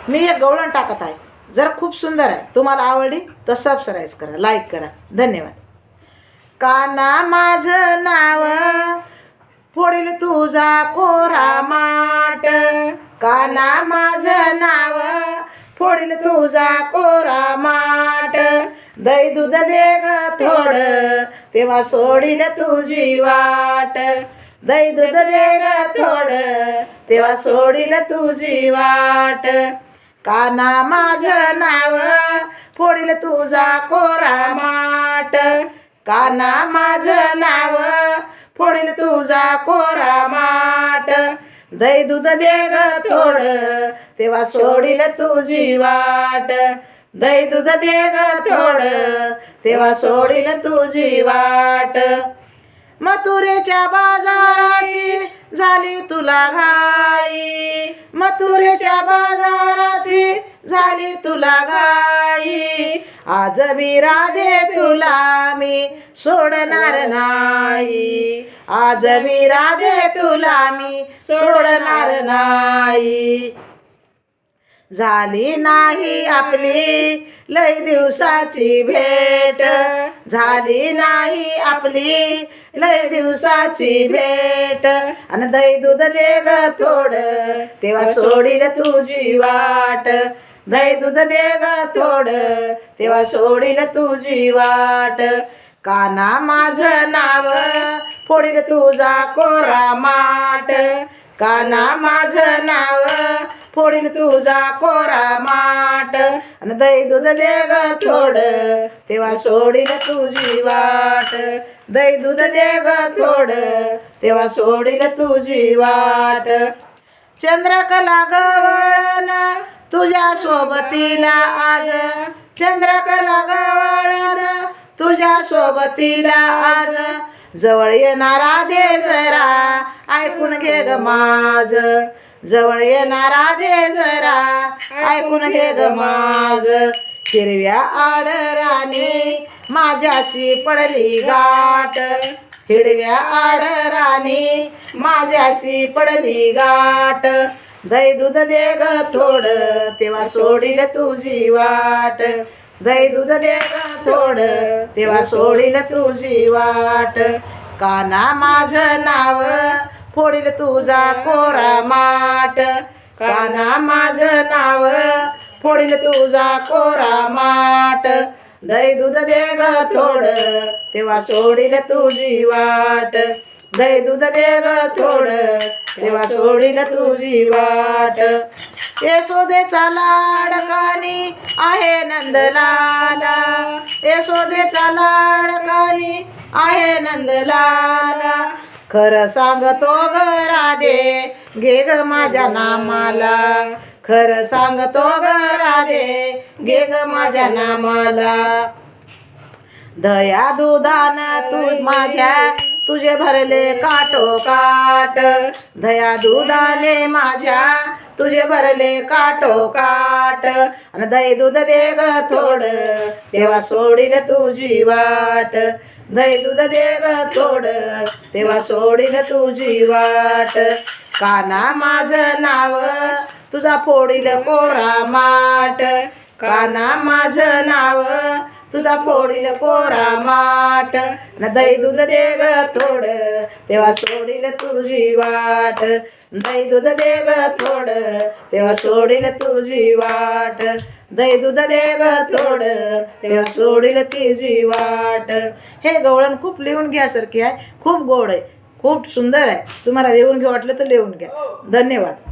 मी एक गवळण टाकत आहे, जरा खूप सुंदर आहे. तुम्हाला आवडली तर सबस्क्राईब करा, लाईक करा. धन्यवाद. काना माझं नाव फोडील तुझा कोरा माट, काना माझं नाव फोडील तुझा कोरा माट. दही दूध दे ग थोड, तेव्हा सोडील तुझी वाट. दही दूध दे ग थोड, तेव्हा सोडील तुझी वाट. काना माझं नाव फोडील तुझा कोरा माट, काना माझं नाव फोडील तुझा कोरा माट. दही दूध दे ग थोड, तेव्हा सोडील तुझी वाट. दही दूध दे ग थोड, तेव्हा सोडील तुझी वाट. मथुरेच्या बाजाराची झाली तुला घाई, मथुरेच्या बाजाराची झाली तुला घाई. आज मी राधे तुला मी सोडणार नाही, आज मी राधे तुला मी सोडणार नाही. झाली नाही आपली लय दिवसाची भेट, झाली नाही आपली लय दिवसाची भेट. आणि दही दूध दे ग थोड, तेव्हा सोडील तुझी वाट. दही दूध दे ग थोड, तेव्हा सोडील तुझी वाट. काना माझं नाव फोडील तुझा कोरा माट, काना माझं नाव फोडील तुझा कोरा माट. आणि दही दूध दे ग थोड, तेव्हा सोडील तुझी वाट. दही दूध दे ग थोड, तेव्हा सोडील तुझी वाट. चंद्रकला गवळण तुझ्या सोबतीला आज, चंद्रकला गवळण तुझ्या सोबतीला आज. जवळ येणारा दे जरा ऐकून घे ग माझ, जवळ येणारा दे जरा ऐकून घे ग माझ. हिरव्या आडराने माझ्याशी पडली गाठ, हिरव्या आडराने माझ्याशी पडली गाठ. दही दूध दे ग थोड, तेव्हा सोडील तुझी वाट. दही दूध दे ग थोड, तेव्हा सोडील तुझी वाट. काना माझं नाव फोडील तुझा कोरा माट, काना माझं नाव फोडील तुझा कोरा माट. दही दूध दे ग थोड, तेव्हा सोडील तुझी वाट. दही दूध दे ग थोड, तेव्हा सोडील तुझी वाट. यशोदेचा लाडकानी आहे नंदलाला, यशोदेचा लाडकानी आहे नंदलाला. खरं सांगतो ग राधे घे ग माझ्या नामाला, खरं सांगतो ग राधे घे ग माझ्या नामाला. दया दुधान तू माझ्या तुझे भरले काठोकाठ, दया दुधाने माझ्या तुझे भरले काठोकाठ. आणि दही दूध दे ग थोड, तेव्हा सोडील तुझी वाट. दही दूध दे ग थोड, तेव्हा सोडील तुझी वाट. काना माझं नाव तुझा फोडील कोरा माट, काना माझं नाव तुझा फोडील कोरा माट. दही दूध दे ग थोड, तेव्हा सोडील तुझी वाट. दही दूध दे ग थोड, तेव्हा सोडील तुझी वाट. दही दूध दे ग थोड, तेव्हा सोडील तुझी वाट. हे गवळण खूप लिहून घ्यासारखी आहे, खूप गोड आहे, खूप सुंदर आहे. तुम्हाला लिहून घ्या वाटलं तर लिहून घ्या. धन्यवाद.